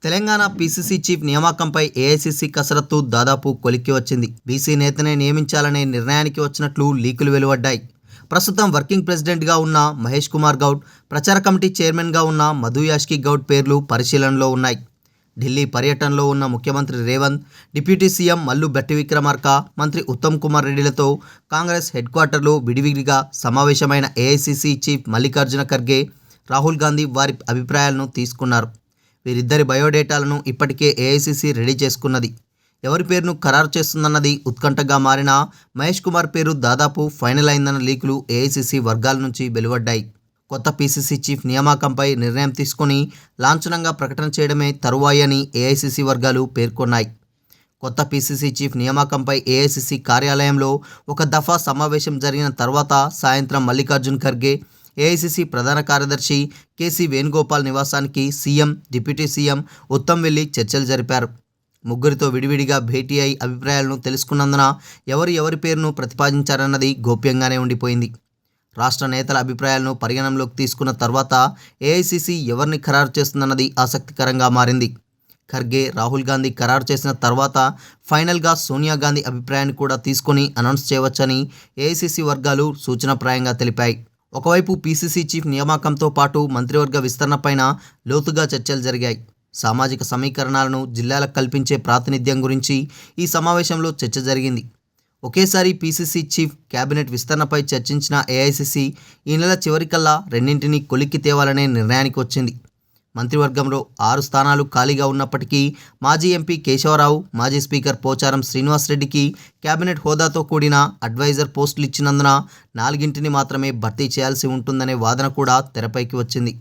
Telangana PCC chief నియామకంపై AICC కసరత్తు దాదాపు కొలిక్కి వచ్చింది. బీసీ నేతనే నియమించాలనే నిర్ణయానికి వచ్చినట్లు లీకులు వెలువడ్డాయి. ప్రస్తుతం వర్కింగ్ ప్రెసిడెంట్గా ఉన్న మహేష్ కుమార్ గౌడ్, ప్రచార కమిటీ చైర్మన్గా ఉన్న మధు యాష్కి గౌడ్ పేర్లు పరిశీలనలో ఉన్నాయి. ఢిల్లీ పర్యటనలో ఉన్న ముఖ్యమంత్రి రేవంత్, డిప్యూటీ సీఎం మల్లు భట్టి విక్రమార్క, మంత్రి ఉత్తమ్ కుమార్ రెడ్డిలతో కాంగ్రెస్ హెడ్ క్వార్టర్లో విడివిడిగా సమావేశమైన ఏఐసీసీ చీఫ్ మల్లికార్జున ఖర్గే, రాహుల్ గాంధీ వారి అభిప్రాయాలను తీసుకున్నారు. వీరిద్దరి బయోడేటాలను ఇప్పటికే ఏఐసీసీ రెడీ చేసుకున్నది. ఎవరి పేరును ఖరారు చేస్తుందన్నది ఉత్కంఠగా మారిన మహేష్ కుమార్ పేరు దాదాపు ఫైనల్ అయిందన్న లీకులు ఏఐసీసీ వర్గాల నుంచి వెలువడ్డాయి. కొత్త పీసీసీ చీఫ్ నియామకంపై నిర్ణయం తీసుకుని లాంఛనంగా ప్రకటన చేయడమే తరువాయి అని ఏఐసీసీ వర్గాలు పేర్కొన్నాయి. కొత్త పీసీసీ చీఫ్ నియామకంపై ఏఐసీసీ కార్యాలయంలో ఒక దఫా సమావేశం జరిగిన తర్వాత సాయంత్రం మల్లికార్జున్ ఖర్గే, ఏఐసీసీ ప్రధాన కార్యదర్శి కేసీ వేణుగోపాల్ నివాసానికి సీఎం, డిప్యూటీ సీఎం ఉత్తమ్ వెళ్లి చర్చలు జరిపారు. ముగ్గురితో విడివిడిగా భేటీ అయి అభిప్రాయాలను తెలుసుకున్నందున ఎవరి పేరును ప్రతిపాదించారన్నది గోప్యంగానే ఉండిపోయింది. రాష్ట్ర నేతల అభిప్రాయాలను పరిగణనలోకి తీసుకున్న తర్వాత ఏఐసీసీ ఎవరిని ఖరారు చేస్తుందన్నది ఆసక్తికరంగా మారింది. ఖర్గే, రాహుల్ గాంధీ ఖరారు చేసిన తర్వాత ఫైనల్గా సోనియా గాంధీ అభిప్రాయాన్ని కూడా తీసుకొని అనౌన్స్ చేయవచ్చని ఏఐసీసీ వర్గాలు సూచనప్రాయంగా తెలిపాయి. ఒకవైపు పీసీసీ చీఫ్ నియామకంతో పాటు మంత్రివర్గ విస్తరణపైన లోతుగా చర్చలు జరిగాయి. సామాజిక సమీకరణాలను జిల్లాలకు కల్పించే ప్రాతినిధ్యం గురించి ఈ సమావేశంలో చర్చ జరిగింది. ఒకేసారి పీసీసీ చీఫ్, కేబినెట్ విస్తరణపై చర్చించిన ఏఐసీసీ ఈ నెల చివరికల్లా రెండింటినీ కొలిక్కి తేవాలనే నిర్ణయానికి వచ్చింది. మంత్రివర్గంలో 6 స్థానాలు ఖాళీగా ఉన్నప్పటికీ మాజీ ఎంపీ కేశవరావు, మాజీ స్పీకర్ పోచారం శ్రీనివాసరెడ్డికి కేబినెట్ హోదాతో కూడిన అడ్వైజర్ పోస్టులు ఇచ్చినందున 4ంటిని మాత్రమే భర్తీ చేయాల్సి ఉంటుందనే వాదన కూడా తెరపైకి వచ్చింది.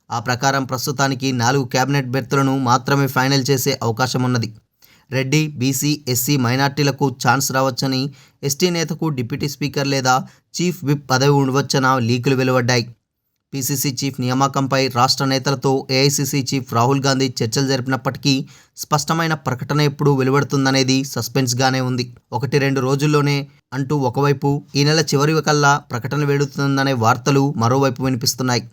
ఆ ప్రకారం ప్రస్తుతానికి 4 కేబినెట్ బెర్తులను మాత్రమే ఫైనల్ చేసే అవకాశం ఉన్నది. రెడ్డి, బీసీ, ఎస్సీ, మైనార్టీలకు ఛాన్స్ రావచ్చని, ఎస్టీ నేతకు డిప్యూటీ స్పీకర్ లేదా చీఫ్ విప్ పదవి ఉండవచ్చన లీకులు వెలువడ్డాయి. పీసీసీ చీఫ్ నియామకంపై రాష్ట్ర నేతలతో ఏఐసీసీ చీఫ్ రాహుల్ గాంధీ చర్చలు జరిపినప్పటికీ స్పష్టమైన ప్రకటన ఎప్పుడు వెలువడుతుందనేది సస్పెన్స్గానే ఉంది. 1-2 రోజుల్లోనే అంటూ ఒకవైపు, ఈ నెల చివరి కల్లా ప్రకటన వెలువడుతుందనే వార్తలు మరోవైపు వినిపిస్తున్నాయి.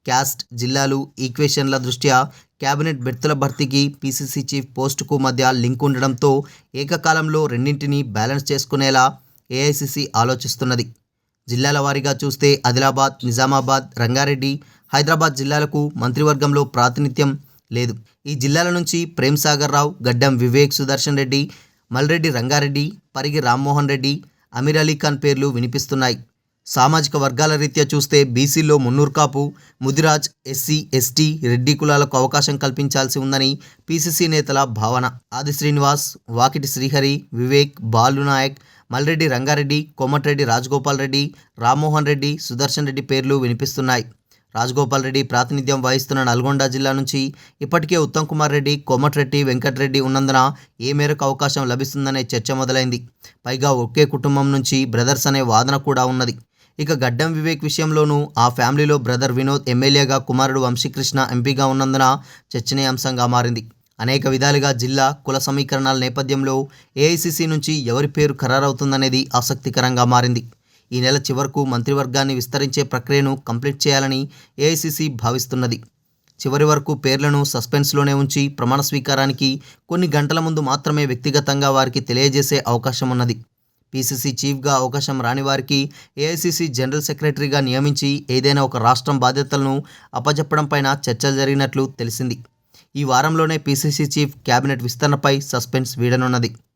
క్యాస్ట్, జిల్లాలు, ఈక్వేషన్ల దృష్ట్యా కేబినెట్ బెర్తుల భర్తీకి పీసీసీ చీఫ్ పోస్టుకు మధ్య లింక్ ఉండడంతో ఏకకాలంలో రెండింటినీ బ్యాలెన్స్ చేసుకునేలా ఏఐసీసీ ఆలోచిస్తున్నది. జిల్లాల వారీగా చూస్తే ఆదిలాబాద్, నిజామాబాద్, రంగారెడ్డి, హైదరాబాద్ జిల్లాలకు మంత్రివర్గంలో ప్రాతినిధ్యం లేదు. ఈ జిల్లాల నుంచి ప్రేమ్ సాగర్ రావు, గడ్డం వివేక్ సుదర్శన్ రెడ్డి, మల్రెడ్డి రంగారెడ్డి, పరిగి రామ్మోహన్ రెడ్డి, అమీర్ అలీ ఖాన్ పేర్లు వినిపిస్తున్నాయి. సామాజిక వర్గాల రీత్యా చూస్తే బీసీలో మున్నూర్ కాపు, ముదిరాజ్, ఎస్సీ, ఎస్టీ, రెడ్డి కులాలకు అవకాశం కల్పించాల్సి ఉందని పీసీసీ నేతల భావన. ఆది శ్రీనివాస్, వాకిటి శ్రీహరి, వివేక్, బాలు నాయక్, మల్రెడ్డి రంగారెడ్డి, కోమటిరెడ్డి రాజగోపాల్ రెడ్డి, రామ్మోహన్ రెడ్డి, సుదర్శన్ రెడ్డి పేర్లు వినిపిస్తున్నాయి. రాజగోపాల్ రెడ్డి ప్రాతినిధ్యం వహిస్తున్న నల్గొండ జిల్లా నుంచి ఇప్పటికే ఉత్తమ్ కుమార్ రెడ్డి, కోమటిరెడ్డి వెంకటరెడ్డి ఉన్నందున ఏ మేరకు అవకాశం లభిస్తుందనే చర్చ మొదలైంది. పైగా ఒకే కుటుంబం నుంచి బ్రదర్స్ అనే వాదన కూడా ఉన్నది. ఇక గడ్డం వివేక్ విషయంలోనూ ఆ ఫ్యామిలీలో బ్రదర్ వినోద్ ఎమ్మెల్యేగా, కుమారుడు వంశీకృష్ణ ఎంపీగా ఉన్నందున చర్చనీయాంశంగా మారింది. అనేక విధాలుగా జిల్లా, కుల సమీకరణాల నేపథ్యంలో ఏఐసీసీ నుంచి ఎవరి పేరు ఖరారవుతుందనేది ఆసక్తికరంగా మారింది. ఈ నెల చివరకు మంత్రివర్గాన్ని విస్తరించే ప్రక్రియను కంప్లీట్ చేయాలని ఏఐసీసీ భావిస్తున్నది. చివరి వరకు పేర్లను సస్పెన్స్లోనే ఉంచి ప్రమాణ స్వీకారానికి కొన్ని గంటల ముందు మాత్రమే వ్యక్తిగతంగా వారికి తెలియజేసే అవకాశం ఉన్నది. పీసీసీ చీఫ్గా అవకాశం రాని వారికి ఏఐసీసీ జనరల్ సెక్రటరీగా నియమించి ఏదైనా ఒక రాష్ట్రం బాధ్యతలను అప్పజెప్పడం పైన చర్చలు జరిగినట్లు తెలిసింది. ఈ వారంలోనే పీసీసీ చీఫ్, కేబినెట్ విస్తరణపై సస్పెన్స్ వీడనున్నది.